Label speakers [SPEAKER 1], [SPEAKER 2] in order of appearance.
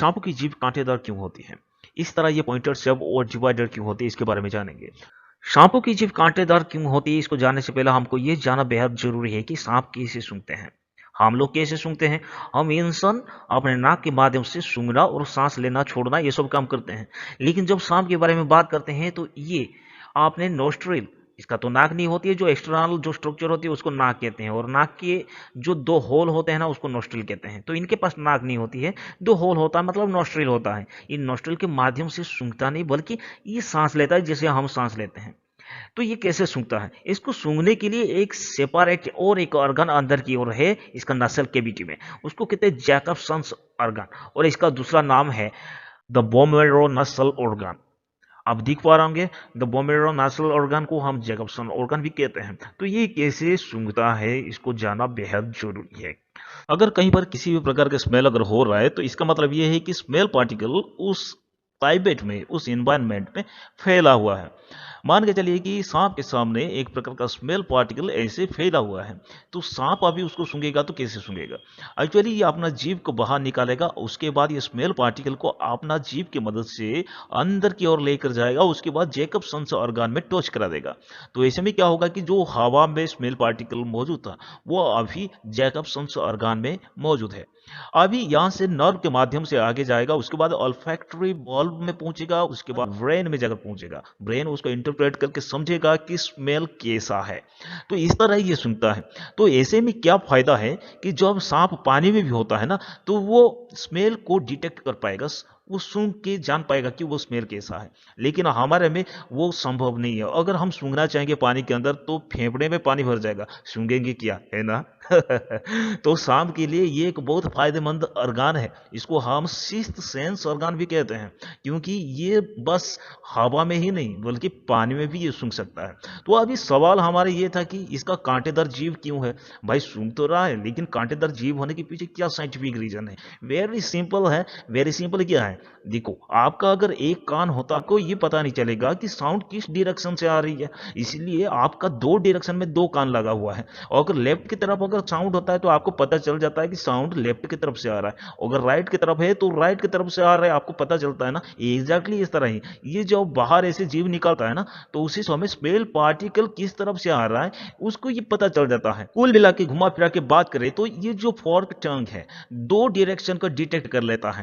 [SPEAKER 1] सांपों की जीभ कांटेदार क्यों होती है? इस तरह ये पॉइंटर सब और डिवाइडर क्यों होती है, इसके बारे में जानेंगे। सांपों की जीभ कांटेदार क्यों होती है, इसको जानने से पहले हमको ये जानना बेहद जरूरी है कि सांप कैसे सूंघते हैं। हम लोग कैसे सूंघते हैं? हम इंसान अपने नाक के माध्यम से सूंघना और सांस लेना छोड़ना ये सब काम करते हैं। लेकिन जब सांप के बारे में बात करते हैं तो ये आपने नोस्ट्रिल, इसका तो नाक नहीं होती है, जो एक्सटर्नल जो स्ट्रक्चर होती है उसको नाक कहते हैं, और नाक के जो दो होल होते हैं ना उसको नोस्ट्रिल कहते हैं। तो इनके पास नाक नहीं होती है, दो होल होता है मतलब नोस्ट्रिल होता है। इन नोस्ट्रिल के माध्यम से सूंघता नहीं बल्कि ये सांस लेता है जैसे हम सांस लेते हैं। तो ये कैसे सूंघता है? इसको सूंघने के लिए एक सेपरेट और एक ऑर्गन अंदर की ओर है इसका नसल कैविटी में, उसको कहते हैं जैकबसन्स ऑर्गन, और इसका दूसरा नाम है द बोमेरो नसल ऑर्गन। आप देख पा रहे होंगे, द बोमेरो नसल ऑर्गन को हम जैकबसन ऑर्गन भी कहते हैं। तो ये कैसे सूंघता है इसको जानना बेहद जरूरी है। अगर कहीं पर किसी भी प्रकार का स्मेल अगर हो रहा है तो इसका मतलब ये है कि स्मेल पार्टिकल उस क्लाइमेट में, उस एनवायरनमेंट में फैला हुआ है। मान के चलिए कि सांप के सामने एक प्रकार का स्मेल पार्टिकल ऐसे फैला हुआ है, तो सांप अभी उसको सूंघेगा तो कैसे सूंघेगा? एक्चुअली ये अपना जीभ को बाहर निकालेगा, उसके बाद ये स्मेल पार्टिकल को अपना जीभ की मदद से अंदर की ओर लेकर जाएगा, उसके बाद जैकबसन्स ऑर्गन में टच करा देगा। तो ऐसे में क्या होगा कि जो हवा में स्मेल पार्टिकल मौजूद था वो अभी जैकबसन्स ऑर्गन में मौजूद है। अभी यहाँ से नर्व के माध्यम से आगे जाएगा, उसके बाद ऑल्फैक्टरी बल्ब में पहुंचेगा, उसके बाद ब्रेन में जाकर पहुंचेगा। ब्रेन उसको इंटरप्रेट करके समझेगा कि स्मेल कैसा है। तो इस तरह ये सुनता है। तो ऐसे में क्या फायदा है कि जब सांप पानी में भी होता है ना, तो वो स्मेल को डिटेक्ट कर पाएगा, वो सूंघ के जान पाएगा कि वो स्मेल कैसा है। लेकिन हमारे में वो संभव नहीं है। अगर हम सूंघना चाहेंगे पानी के अंदर तो फेफड़े में पानी भर जाएगा, सूंघेंगे क्या, है ना? तो सांप के लिए ये एक बहुत फायदेमंद ऑर्गन है। इसको हम सिक्स्थ सेंस ऑर्गन भी कहते हैं, क्योंकि ये बस हवा में ही नहीं बल्कि पानी में भी ये सूंघ सकता है। तो अभी सवाल हमारा ये था कि इसका कांटेदार जीभ क्यों है? भाई सूंघ तो रहा है, लेकिन कांटेदार जीभ होने के पीछे क्या साइंटिफिक रीजन है? वेरी सिंपल है। वेरी सिंपल क्या है? देखो, आपका अगर एक कान होता आपको ये पता नहीं चलेगा कि साउंड किस डायरेक्शन से आ रही है, इसलिए आपका दो डायरेक्शन में दो कान लगा हुआ है। और अगर लेफ्ट की तरफ अगर साउंड होता है तो आपको पता चल जाता है कि साउंड लेफ्ट की तरफ से आ रहा है, अगर राइट की तरफ है तो राइट की तरफ से आ रहा है, आपको पता चलता है ना। एग्जैक्टली इस तरह ही ये जब बाहर ऐसे जीव निकलता है ना, तो उसी समय स्मेल पार्टिकल किस तरफ से आ रहा है उसको ये पता चल जाता है। कुल मिला के घुमा फिरा के बात करें तो ये जो फोर्क टंग है दो डायरेक्शन को डिटेक्ट कर लेता है।